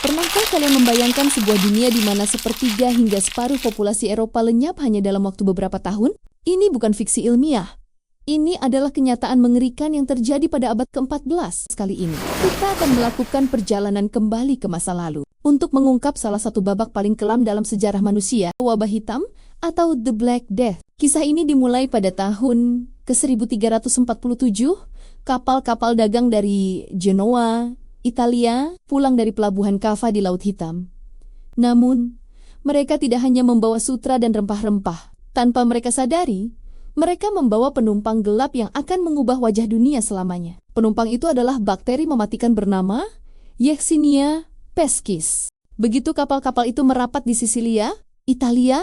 Pernahkah kalian membayangkan sebuah dunia di mana sepertiga hingga separuh populasi Eropa lenyap hanya dalam waktu beberapa tahun? Ini bukan fiksi ilmiah. Ini adalah kenyataan mengerikan yang terjadi pada abad ke-14 kali ini. Kita akan melakukan perjalanan kembali ke masa lalu untuk mengungkap salah satu babak paling kelam dalam sejarah manusia, wabah hitam atau The Black Death. Kisah ini dimulai pada tahun ke-1347, kapal-kapal dagang dari Genoa, Italia, pulang dari pelabuhan Cava di Laut Hitam. Namun, mereka tidak hanya membawa sutra dan rempah-rempah. Tanpa mereka sadari, mereka membawa penumpang gelap yang akan mengubah wajah dunia selamanya. Penumpang itu adalah bakteri mematikan bernama Yersinia pescis. Begitu kapal-kapal itu merapat di Sisilia, Italia,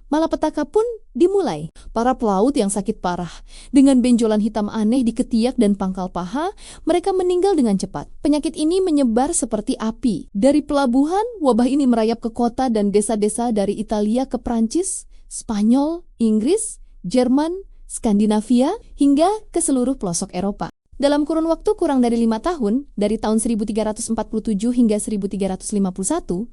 malapetaka pun dimulai. Para pelaut yang sakit parah, dengan benjolan hitam aneh di ketiak dan pangkal paha, mereka meninggal dengan cepat. Penyakit ini menyebar seperti api. Dari pelabuhan, wabah ini merayap ke kota dan desa-desa dari Italia ke Prancis, Spanyol, Inggris, Jerman, Skandinavia, hingga ke seluruh pelosok Eropa. Dalam kurun waktu kurang dari 5 tahun, dari tahun 1347 hingga 1351,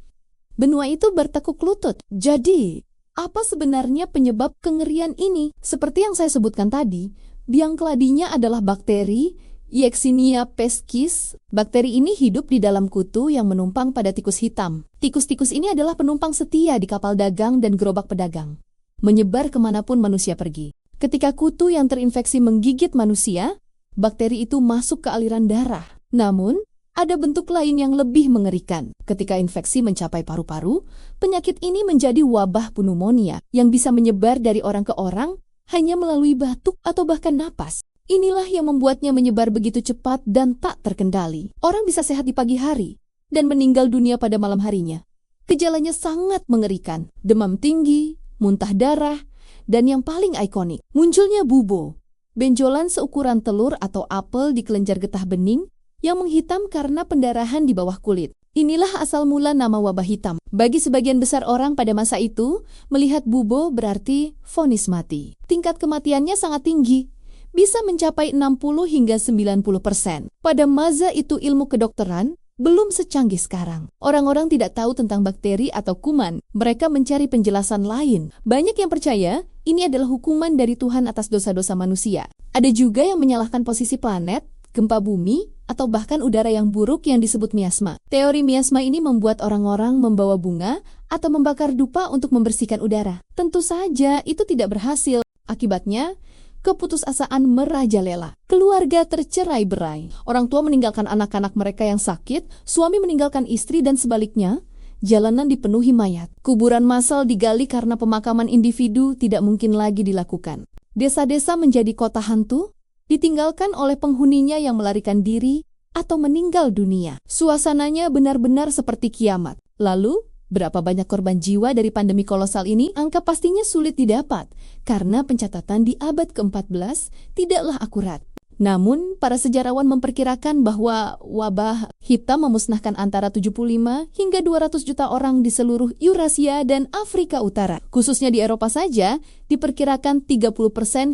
benua itu bertekuk lutut. Jadi, apa sebenarnya penyebab kengerian ini? Seperti yang saya sebutkan tadi, biang keladinya adalah bakteri Yersinia pescis. Bakteri ini hidup di dalam kutu yang menumpang pada tikus hitam. Tikus-tikus ini adalah penumpang setia di kapal dagang dan gerobak pedagang, menyebar kemanapun manusia pergi. Ketika kutu yang terinfeksi menggigit manusia, bakteri itu masuk ke aliran darah. Namun, ada bentuk lain yang lebih mengerikan. Ketika infeksi mencapai paru-paru, penyakit ini menjadi wabah pneumonia yang bisa menyebar dari orang ke orang hanya melalui batuk atau bahkan napas. Inilah yang membuatnya menyebar begitu cepat dan tak terkendali. Orang bisa sehat di pagi hari dan meninggal dunia pada malam harinya. Gejalanya sangat mengerikan: demam tinggi, muntah darah, dan yang paling ikonik, munculnya bubo, benjolan seukuran telur atau apel di kelenjar getah bening yang menghitam karena pendarahan di bawah kulit. Inilah asal mula nama wabah hitam. Bagi sebagian besar orang pada masa itu, melihat bubo berarti vonis mati. Tingkat kematiannya sangat tinggi, bisa mencapai 60 hingga 90%. Pada masa itu ilmu kedokteran belum secanggih sekarang. Orang-orang tidak tahu tentang bakteri atau kuman. Mereka mencari penjelasan lain. Banyak yang percaya ini adalah hukuman dari Tuhan atas dosa-dosa manusia. Ada juga yang menyalahkan posisi planet, gempa bumi, atau bahkan udara yang buruk yang disebut miasma. Teori miasma ini membuat orang-orang membawa bunga atau membakar dupa untuk membersihkan udara. Tentu saja itu tidak berhasil. Akibatnya, keputusasaan merajalela. Keluarga tercerai-berai. Orang tua meninggalkan anak-anak mereka yang sakit, suami meninggalkan istri, dan sebaliknya, jalanan dipenuhi mayat. Kuburan massal digali karena pemakaman individu tidak mungkin lagi dilakukan. Desa-desa menjadi kota hantu, ditinggalkan oleh penghuninya yang melarikan diri atau meninggal dunia. Suasananya benar-benar seperti kiamat. Lalu, berapa banyak korban jiwa dari pandemi kolosal ini? Angka pastinya sulit didapat, karena pencatatan di abad ke-14 tidaklah akurat. Namun, para sejarawan memperkirakan bahwa wabah hitam memusnahkan antara 75 hingga 200 juta orang di seluruh Eurasia dan Afrika Utara. Khususnya di Eropa saja, diperkirakan 30%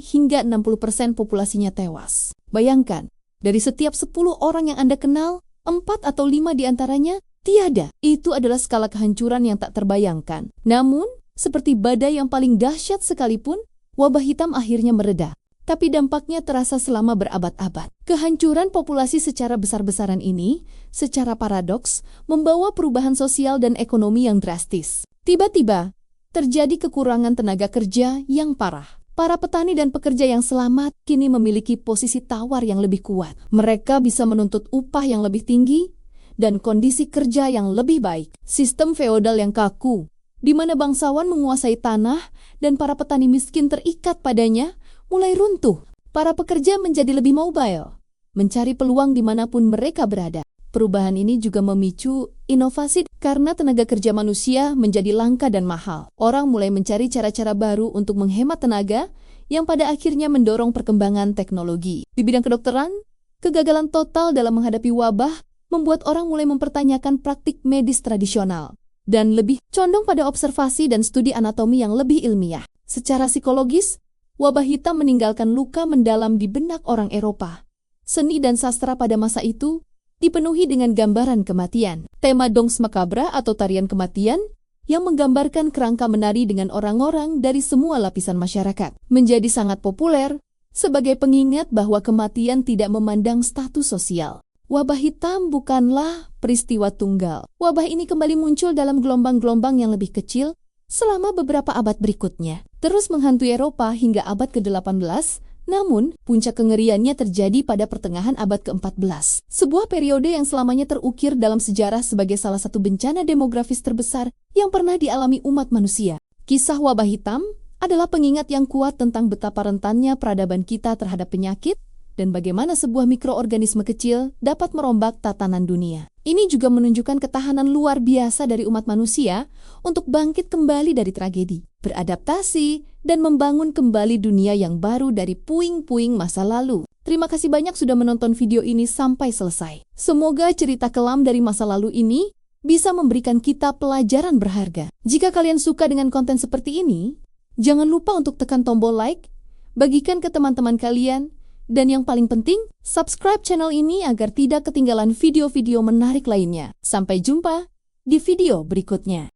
hingga 60% populasinya tewas. Bayangkan, dari setiap 10 orang yang Anda kenal, 4 atau 5 diantaranya tiada. Itu adalah skala kehancuran yang tak terbayangkan. Namun, seperti badai yang paling dahsyat sekalipun, wabah hitam akhirnya mereda. Tapi dampaknya terasa selama berabad-abad. Kehancuran populasi secara besar-besaran ini, secara paradoks, membawa perubahan sosial dan ekonomi yang drastis. Tiba-tiba, terjadi kekurangan tenaga kerja yang parah. Para petani dan pekerja yang selamat kini memiliki posisi tawar yang lebih kuat. Mereka bisa menuntut upah yang lebih tinggi dan kondisi kerja yang lebih baik. Sistem feodal yang kaku, di mana bangsawan menguasai tanah dan para petani miskin terikat padanya, mulai runtuh. Para pekerja menjadi lebih mobile, mencari peluang dimanapun mereka berada. Perubahan ini juga memicu inovasi karena tenaga kerja manusia menjadi langka dan mahal. Orang mulai mencari cara-cara baru untuk menghemat tenaga yang pada akhirnya mendorong perkembangan teknologi. Di bidang kedokteran, kegagalan total dalam menghadapi wabah membuat orang mulai mempertanyakan praktik medis tradisional dan lebih condong pada observasi dan studi anatomi yang lebih ilmiah. Secara psikologis, wabah hitam meninggalkan luka mendalam di benak orang Eropa. Seni dan sastra pada masa itu dipenuhi dengan gambaran kematian. Tema Danse Macabre atau tarian kematian yang menggambarkan kerangka menari dengan orang-orang dari semua lapisan masyarakat menjadi sangat populer sebagai pengingat bahwa kematian tidak memandang status sosial. Wabah hitam bukanlah peristiwa tunggal. Wabah ini kembali muncul dalam gelombang-gelombang yang lebih kecil selama beberapa abad berikutnya, terus menghantui Eropa hingga abad ke-18, namun puncak kengeriannya terjadi pada pertengahan abad ke-14. Sebuah periode yang selamanya terukir dalam sejarah sebagai salah satu bencana demografis terbesar yang pernah dialami umat manusia. Kisah wabah hitam adalah pengingat yang kuat tentang betapa rentannya peradaban kita terhadap penyakit dan bagaimana sebuah mikroorganisme kecil dapat merombak tatanan dunia. Ini juga menunjukkan ketahanan luar biasa dari umat manusia untuk bangkit kembali dari tragedi, beradaptasi, dan membangun kembali dunia yang baru dari puing-puing masa lalu. Terima kasih banyak sudah menonton video ini sampai selesai. Semoga cerita kelam dari masa lalu ini bisa memberikan kita pelajaran berharga. Jika kalian suka dengan konten seperti ini, jangan lupa untuk tekan tombol like, bagikan ke teman-teman kalian, dan yang paling penting, subscribe channel ini agar tidak ketinggalan video-video menarik lainnya. Sampai jumpa di video berikutnya.